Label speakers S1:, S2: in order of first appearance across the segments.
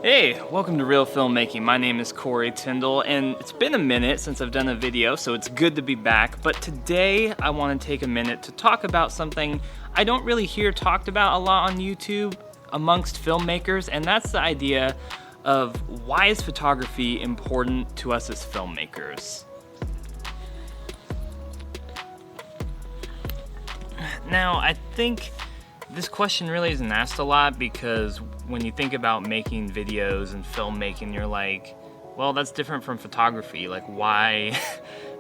S1: Hey, welcome to Reel Filmmaking. My name is Corey Tindall, and it's been a minute since I've done a video, so it's good to be back. But today I want to take a minute to talk about something I don't really hear talked about a lot on YouTube amongst filmmakers, and that's the idea of why is photography important to us as filmmakers. Now, I think this question really isn't asked a lot because when you think about making videos and filmmaking, you're like, well, that's different from photography. Like, why?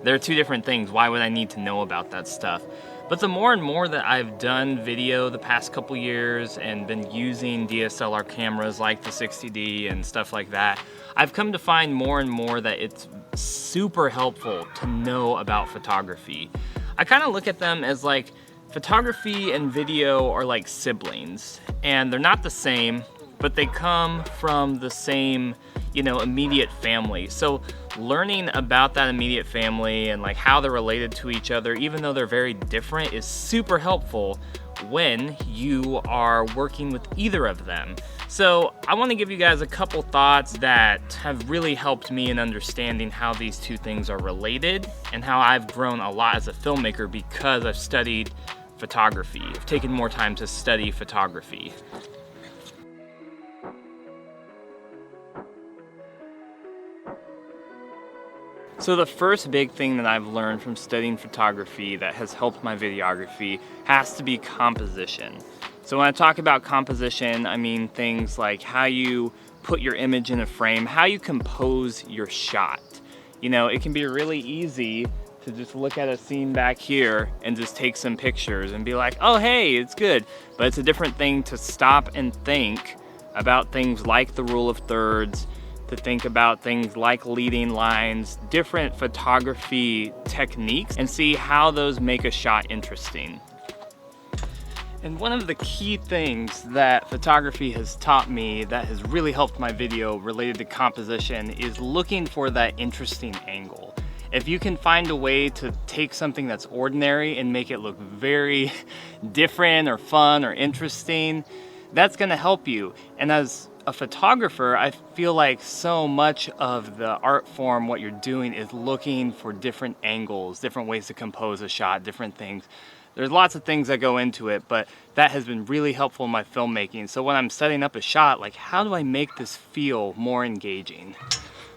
S1: They're two different things. Why would I need to know about that stuff? But the more and more that I've done video the past couple years and been using DSLR cameras like the 60D and stuff like that, I've come to find more and more that it's super helpful to know about photography. I kind of look at them as like, photography and video are like siblings, and they're not the same, but they come from the same, immediate family. So learning about that immediate family and like how they're related to each other, even though they're very different, is super helpful when you are working with either of them. So I want to give you guys a couple thoughts that have really helped me in understanding how these two things are related and how I've grown a lot as a filmmaker because I've studied photography. I've taken more time to study photography. So the first big thing that I've learned from studying photography that has helped my videography has to be composition. So when I talk about composition, I mean things like how you put your image in a frame, how you compose your shot. It can be really easy to just look at a scene back here and just take some pictures and be like, oh hey, it's good. But it's a different thing to stop and think about things like the rule of thirds, to think about things like leading lines, different photography techniques, and see how those make a shot interesting. And one of the key things that photography has taught me that has really helped my video related to composition is looking for that interesting angle. If you can find a way to take something that's ordinary and make it look very different or fun or interesting, that's gonna help you. And as a photographer, I feel like so much of the art form, what you're doing is looking for different angles, different ways to compose a shot, different things. There's lots of things that go into it, but that has been really helpful in my filmmaking. So when I'm setting up a shot, like how do I make this feel more engaging?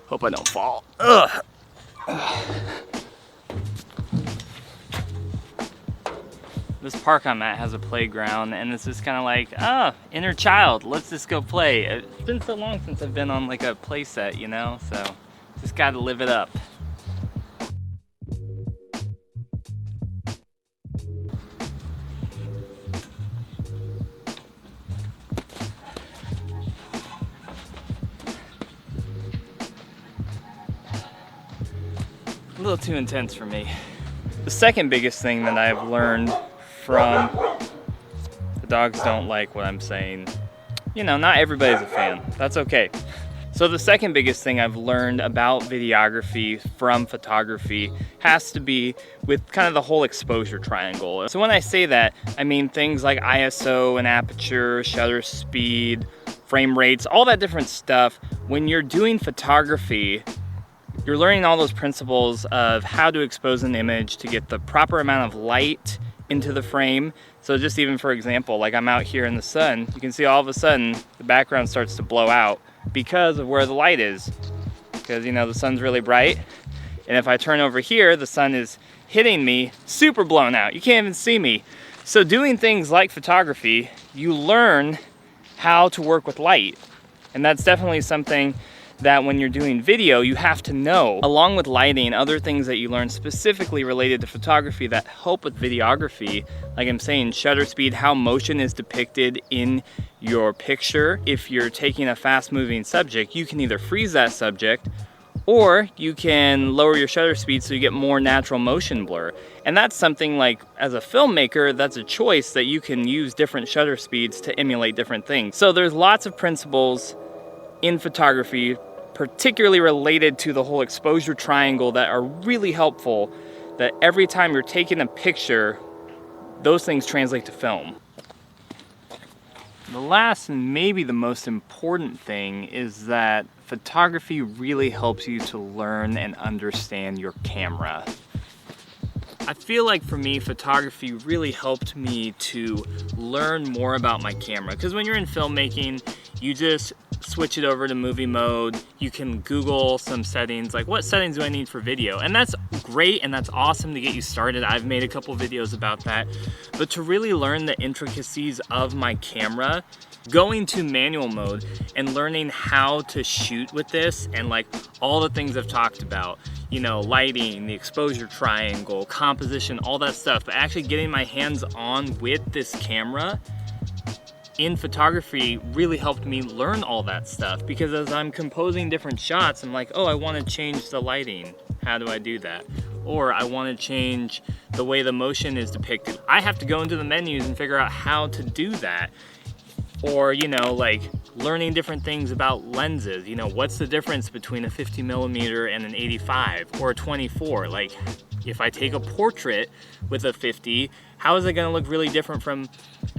S1: Hope I don't fall. Ugh. This park I'm at has a playground, and it's just kind of like, inner child, let's just go play. It's been so long since I've been on like a play set, so just gotta live it up. A little too intense for me. The second biggest thing that I've learned from, the dogs don't like what I'm saying. Not everybody's a fan. That's okay. So the second biggest thing I've learned about videography from photography has to be with kind of the whole exposure triangle. So when I say that, I mean things like ISO and aperture, shutter speed, frame rates, all that different stuff. When you're doing photography, you're learning all those principles of how to expose an image to get the proper amount of light into the frame. So just even for example, like I'm out here in the sun, you can see all of a sudden the background starts to blow out because of where the light is. Because the sun's really bright. And if I turn over here, the sun is hitting me super blown out. You can't even see me. So doing things like photography, you learn how to work with light. And that's definitely something that when you're doing video, you have to know. Along with lighting, other things that you learn specifically related to photography that help with videography, like I'm saying, shutter speed, how motion is depicted in your picture. If you're taking a fast moving subject, you can either freeze that subject or you can lower your shutter speed so you get more natural motion blur. And that's something like, as a filmmaker, that's a choice that you can use different shutter speeds to emulate different things. So there's lots of principles in photography, particularly related to the whole exposure triangle, that are really helpful, that every time you're taking a picture, those things translate to film. The last and maybe the most important thing is that photography really helps you to learn and understand your camera. I feel like for me, photography really helped me to learn more about my camera, because when you're in filmmaking, you just switch it over to movie mode. You can Google some settings, like what settings do I need for video? And that's great and that's awesome to get you started. I've made a couple videos about that. But to really learn the intricacies of my camera, going to manual mode and learning how to shoot with this and like all the things I've talked about, you know, lighting, the exposure triangle, composition, all that stuff, but actually getting my hands on with this camera in photography really helped me learn all that stuff, because as I'm composing different shots, I'm like, oh, I want to change the lighting. How do I do that? Or I want to change the way the motion is depicted. I have to go into the menus and figure out how to do that. Or, you know, like learning different things about lenses. You know, what's the difference between a 50mm and an 85 or a 24? Like, if I take a portrait with a 50, how is it gonna look really different from,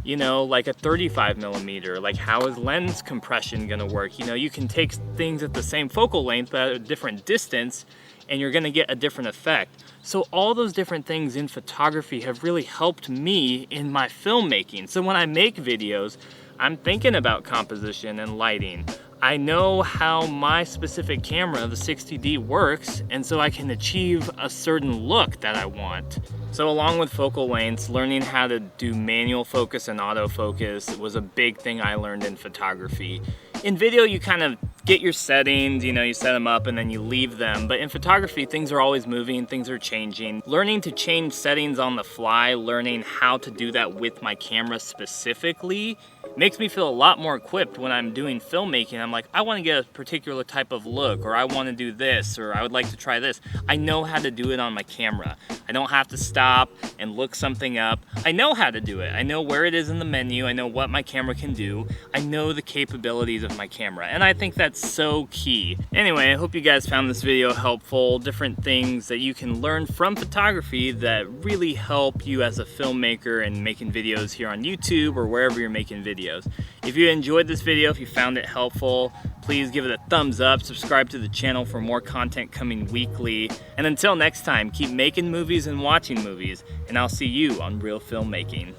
S1: you know, like a 35mm? Like, how is lens compression gonna work? You know, you can take things at the same focal length but at a different distance, and you're gonna get a different effect. So all those different things in photography have really helped me in my filmmaking. So when I make videos, I'm thinking about composition and lighting. I know how my specific camera, the 60D, works, and so I can achieve a certain look that I want. So along with focal lengths, learning how to do manual focus and autofocus was a big thing I learned in photography. In video, you kind of get your settings, you know, you set them up and then you leave them. But in photography, things are always moving, things are changing. Learning to change settings on the fly, learning how to do that with my camera specifically, makes me feel a lot more equipped when I'm doing filmmaking. I'm like, I want to get a particular type of look, or I want to do this, or I would like to try this. I know how to do it on my camera. I don't have to stop and look something up. I know how to do it. I know where it is in the menu. I know what my camera can do. I know the capabilities of my camera, and I think that's so key. Anyway, I hope you guys found this video helpful. Different things that you can learn from photography that really help you as a filmmaker and making videos here on YouTube or wherever you're making videos. If you enjoyed this video, if you found it helpful, please give it a thumbs up, subscribe to the channel for more content coming weekly, and until next time, keep making movies and watching movies, and I'll see you on Reel Filmmaking.